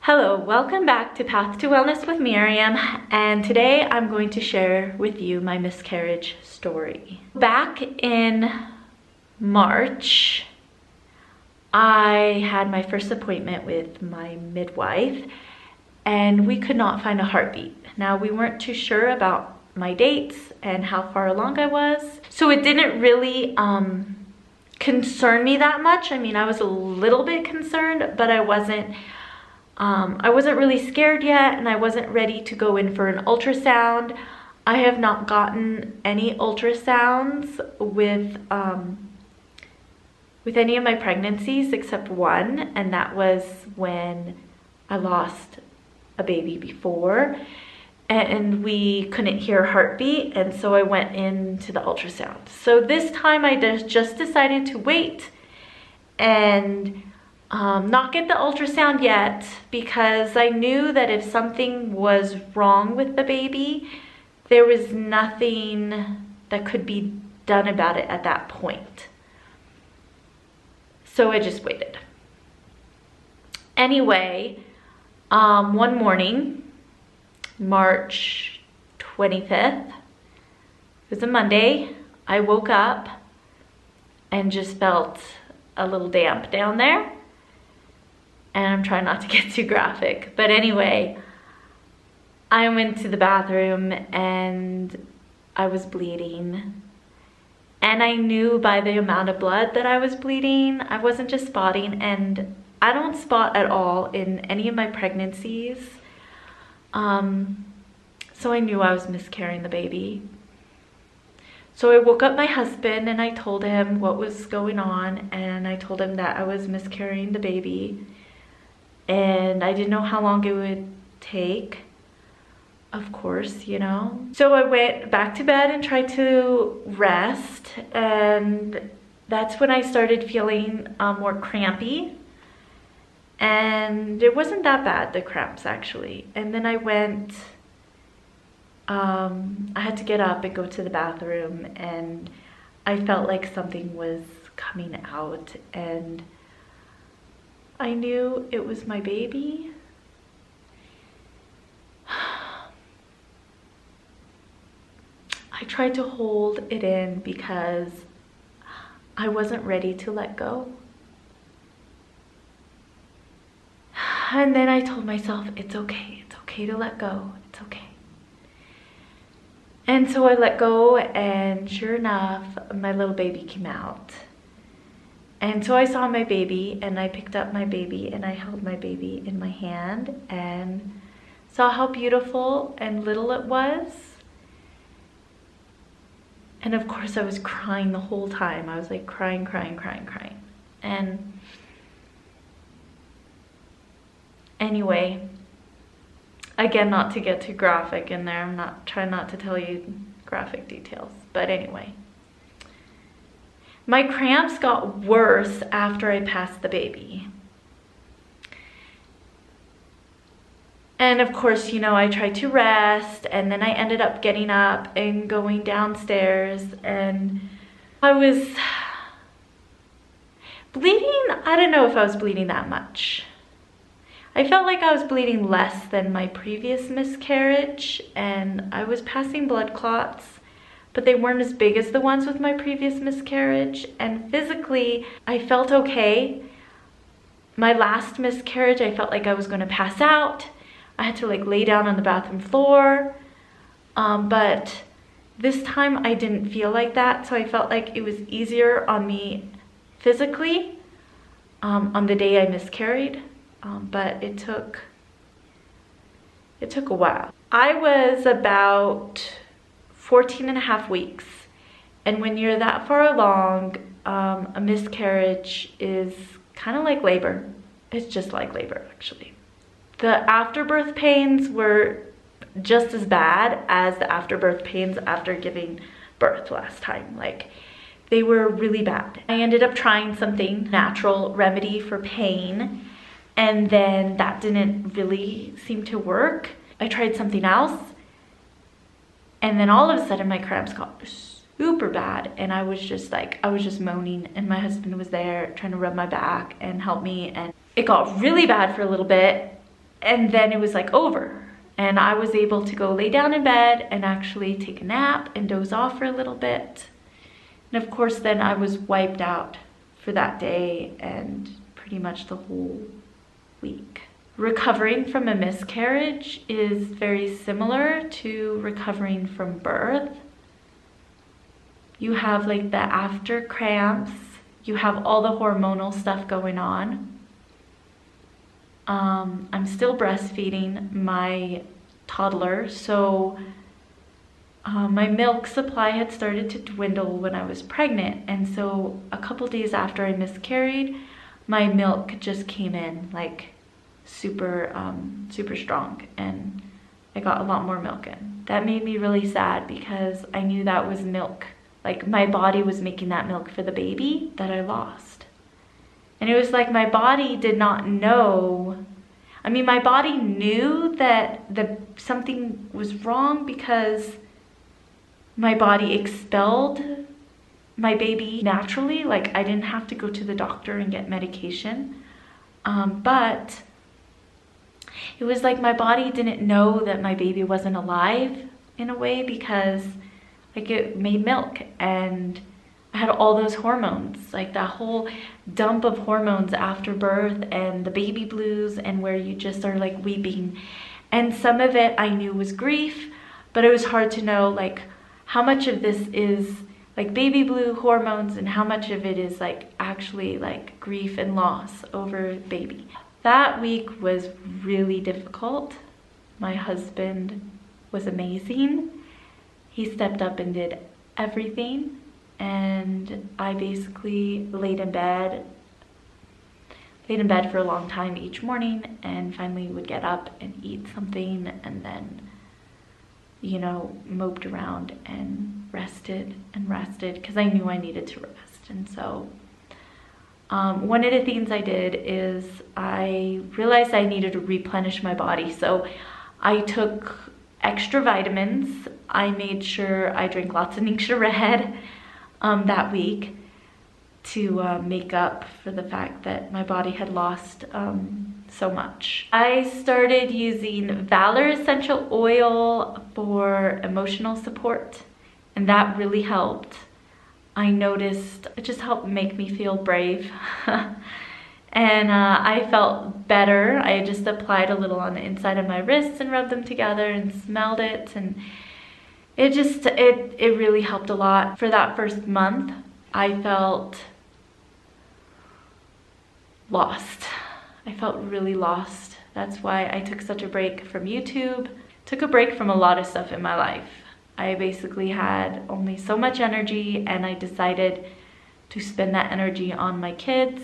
Hello, welcome back to Path to Wellness with Miriam, and today I'm going to share with you my miscarriage story. Back in March, I had my first appointment with my midwife and we could not find a heartbeat. Now, we weren't too sure about my dates and how far along I was, so it didn't really concern me that much. I mean, I was a little bit concerned, but I wasn't really scared yet, and I wasn't ready to go in for an ultrasound. I have not gotten any ultrasounds with any of my pregnancies except one, and that was when I lost a baby before, and we couldn't hear a heartbeat, and so I went into the ultrasound. So this time I just decided to wait and not get the ultrasound yet, because I knew that if something was wrong with the baby, there was nothing that could be done about it at that point. So I just waited. Anyway, one morning, March 25th, it was a Monday, I woke up and just felt a little damp down there. And I'm trying not to get too graphic, but anyway, I went to the bathroom and I was bleeding. And I knew by the amount of blood that I was bleeding, I wasn't just spotting, and I don't spot at all in any of my pregnancies. So I knew I was miscarrying the baby. So I woke up my husband and I told him what was going on, and I told him that I was miscarrying the baby. And I didn't know how long it would take, of course, you know. So I went back to bed and tried to rest, and that's when I started feeling more crampy. And it wasn't that bad, the cramps, actually. And then I went, I had to get up and go to the bathroom, and I felt like something was coming out, and I knew it was my baby. I tried to hold it in because I wasn't ready to let go. And then I told myself, it's okay to let go, it's okay. And so I let go, and sure enough, my little baby came out. And so I saw my baby, and I picked up my baby, and I held my baby in my hand and saw how beautiful and little it was. And of course I was crying the whole time. I was like crying. And anyway, again, not to get too graphic in there, I'm trying not to tell you graphic details, but anyway. My cramps got worse after I passed the baby. And of course, you know, I tried to rest, and then I ended up getting up and going downstairs, and I was bleeding. I don't know if I was bleeding that much. I felt like I was bleeding less than my previous miscarriage, and I was passing blood clots, but they weren't as big as the ones with my previous miscarriage. And physically, I felt okay. My last miscarriage, I felt like I was gonna pass out. I had to like lay down on the bathroom floor. But this time I didn't feel like that. So I felt like it was easier on me physically on the day I miscarried. But it took a while. I was about 14 and a half weeks, and when you're that far along, a miscarriage is kind of like labor. It's just like labor, actually. The afterbirth pains were just as bad as the afterbirth pains after giving birth last time. Like, they were really bad. I ended up trying something, natural remedy for pain, and then that didn't really seem to work. I tried something else, and then all of a sudden my cramps got super bad, and I was just moaning, and my husband was there trying to rub my back and help me, and it got really bad for a little bit, And then it was like over, and I was able to go lay down in bed and actually take a nap and doze off for a little bit. And of course then I was wiped out for that day and pretty much the whole week. Recovering from a miscarriage is very similar to recovering from birth. You have like the after cramps, you have all the hormonal stuff going on. I'm still breastfeeding my toddler, so my milk supply had started to dwindle when I was pregnant, and so a couple days after I miscarried, my milk just came in like super strong, and I got a lot more milk in. That made me really sad because I knew that was milk, like my body was making that milk for the baby that I lost. And it was like my body did not know. I mean, my body knew that something was wrong because my body expelled my baby naturally. Like I didn't have to go to the doctor and get medication. But it was like my body didn't know that my baby wasn't alive in a way, because like it made milk and I had all those hormones, like that whole dump of hormones after birth and the baby blues, and where you just are like weeping. And some of it I knew was grief, but it was hard to know like how much of this is like baby blue hormones and how much of it is like actually like grief and loss over baby. That week was really difficult. My husband was amazing. He stepped up and did everything. And I basically laid in bed for a long time each morning, and finally would get up and eat something, and then, you know, moped around and rested because I knew I needed to rest. And so one of the things I did is I realized I needed to replenish my body. So I took extra vitamins. I made sure I drank lots of Ningxia Red that week to make up for the fact that my body had lost so much. I started using Valor essential oil for emotional support, and that really helped. I noticed it just helped make me feel brave. And I felt better. I just applied a little on the inside of my wrists and rubbed them together and smelled it, and it really helped a lot. For that first month, I felt lost. I felt really lost. That's why I took such a break from YouTube, took a break from a lot of stuff in my life. I basically had only so much energy, and I decided to spend that energy on my kids.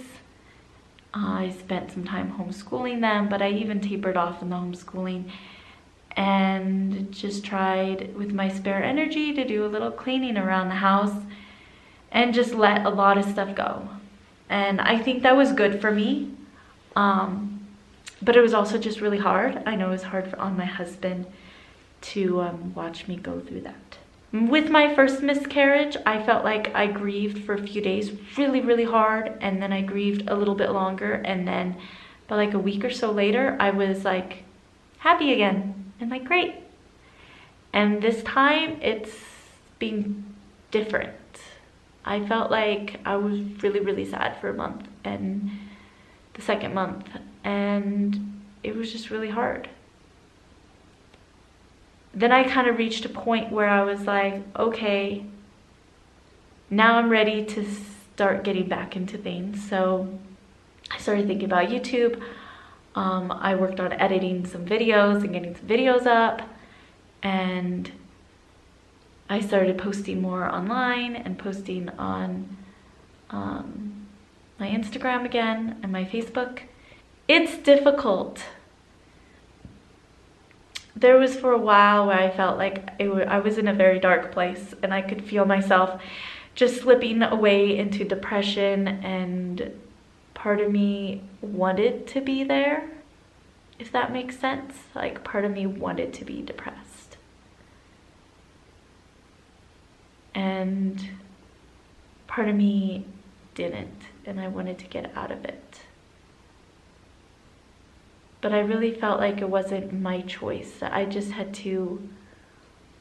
I spent some time homeschooling them, but I even tapered off in the homeschooling and just tried with my spare energy to do a little cleaning around the house and just let a lot of stuff go. And I think that was good for me, but it was also just really hard. I know it was hard on my husband to watch me go through that. With my first miscarriage, I felt like I grieved for a few days really hard, and then I grieved a little bit longer, and then but like a week or so later I was like happy again and like great. And this time it's been different. I felt like I was really sad for a month, and the second month, and it was just really hard. Then I kind of reached a point where I was like, okay, now I'm ready to start getting back into things. So I started thinking about YouTube. I worked on editing some videos and getting some videos up, and I started posting more online and posting on my Instagram again and my Facebook. It's difficult. There was for a while where I felt like I was in a very dark place, and I could feel myself just slipping away into depression, and part of me wanted to be there, if that makes sense. Like part of me wanted to be depressed. And part of me didn't, and I wanted to get out of it. But I really felt like it wasn't my choice, that I just had to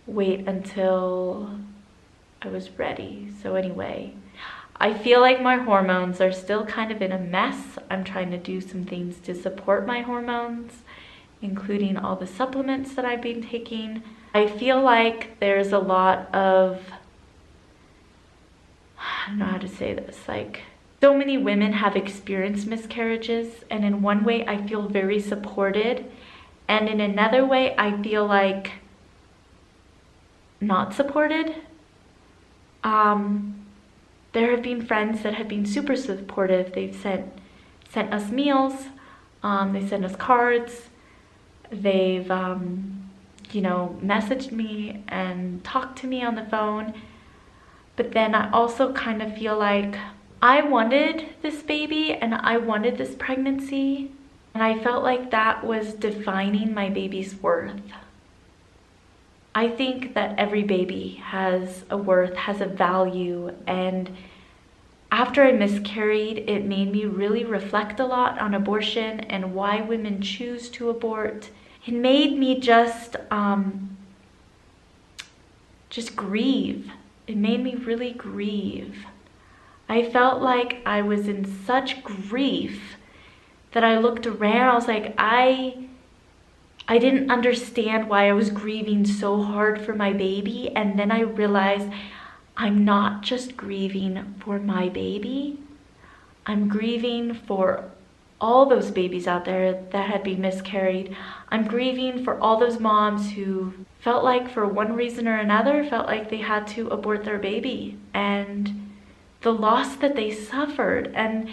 wait until I was ready. So anyway, I feel like my hormones are still kind of in a mess. I'm trying to do some things to support my hormones, including all the supplements that I've been taking. I feel like there's a lot of, I don't know how to say this, like, so many women have experienced miscarriages, and in one way I feel very supported, and in another way I feel like not supported. There have been friends that have been super supportive. They've sent us meals, they sent us cards, they've messaged me and talked to me on the phone. But then I also kind of feel like I wanted this baby and I wanted this pregnancy, and I felt like that was defining my baby's worth. I think that every baby has a worth, has a value, and after I miscarried, it made me really reflect a lot on abortion and why women choose to abort. It made me just grieve. It made me really grieve. I felt like I was in such grief that I looked around. I was like, I didn't understand why I was grieving so hard for my baby. And then I realized I'm not just grieving for my baby. I'm grieving for all those babies out there that had been miscarried. I'm grieving for all those moms who felt like for one reason or another, felt like they had to abort their baby, and the loss that they suffered. And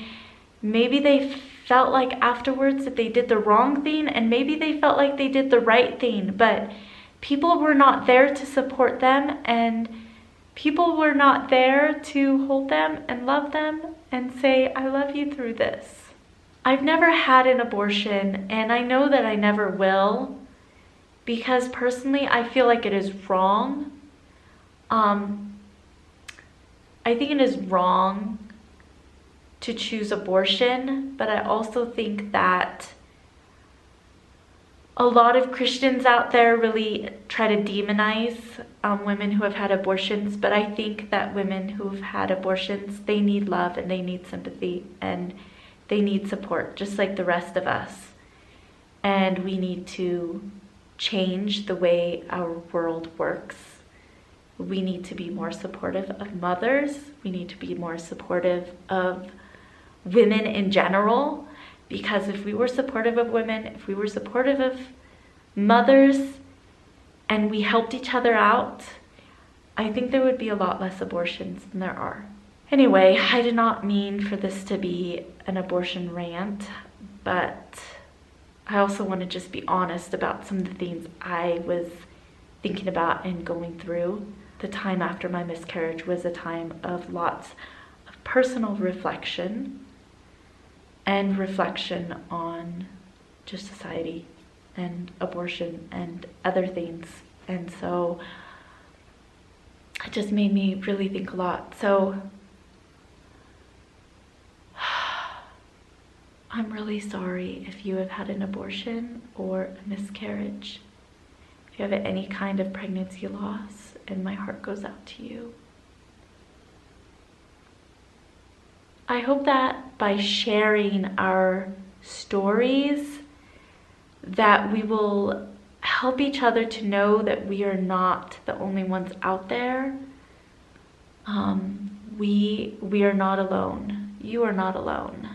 maybe they felt like afterwards that they did the wrong thing, and maybe they felt like they did the right thing, but people were not there to support them, and people were not there to hold them and love them and say, I love you through this. I've never had an abortion, and I know that I never will, because personally I feel like it is wrong. I think it is wrong to choose abortion, but I also think that a lot of Christians out there really try to demonize women who have had abortions, but I think that women who've had abortions, they need love and they need sympathy and they need support, just like the rest of us. And we need to change the way our world works. We need to be more supportive of mothers. We need to be more supportive of women in general, because if we were supportive of women, if we were supportive of mothers, and we helped each other out, I think there would be a lot less abortions than there are. Anyway, I did not mean for this to be an abortion rant, but I also want to just be honest about some of the things I was thinking about and going through. The time after my miscarriage was a time of lots of personal reflection and reflection on just society and abortion and other things. And so it just made me really think a lot. So I'm really sorry if you have had an abortion or a miscarriage. If you have any kind of pregnancy loss, and my heart goes out to you. I hope that by sharing our stories, that we will help each other to know that we are not the only ones out there. We are not alone. You are not alone.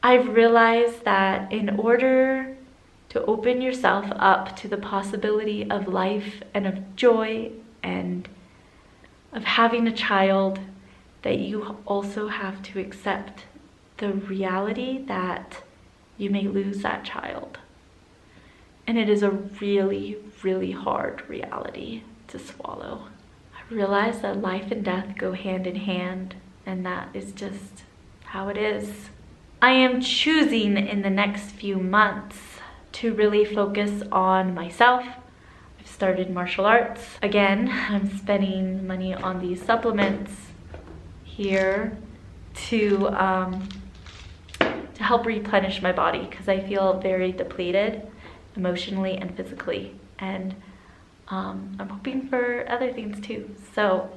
I've realized that in order to open yourself up to the possibility of life and of joy and of having a child, that you also have to accept the reality that you may lose that child. And it is a really, really hard reality to swallow. I realize that life and death go hand in hand, and that is just how it is. I am choosing in the next few months to really focus on myself. I've started martial arts. Again, I'm spending money on these supplements here to to help replenish my body, because I feel very depleted emotionally and physically. And I'm hoping for other things too. So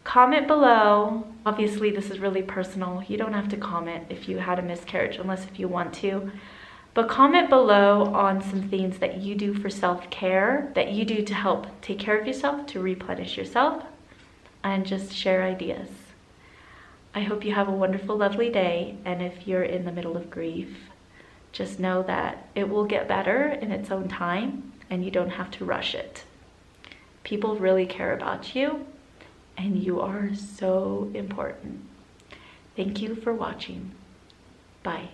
comment below. Obviously, this is really personal. You don't have to comment if you had a miscarriage, unless if you want to. But comment below on some things that you do for self-care, that you do to help take care of yourself, to replenish yourself, and just share ideas. I hope you have a wonderful, lovely day. And if you're in the middle of grief, just know that it will get better in its own time, and you don't have to rush it. People really care about you, and you are so important. Thank you for watching. Bye.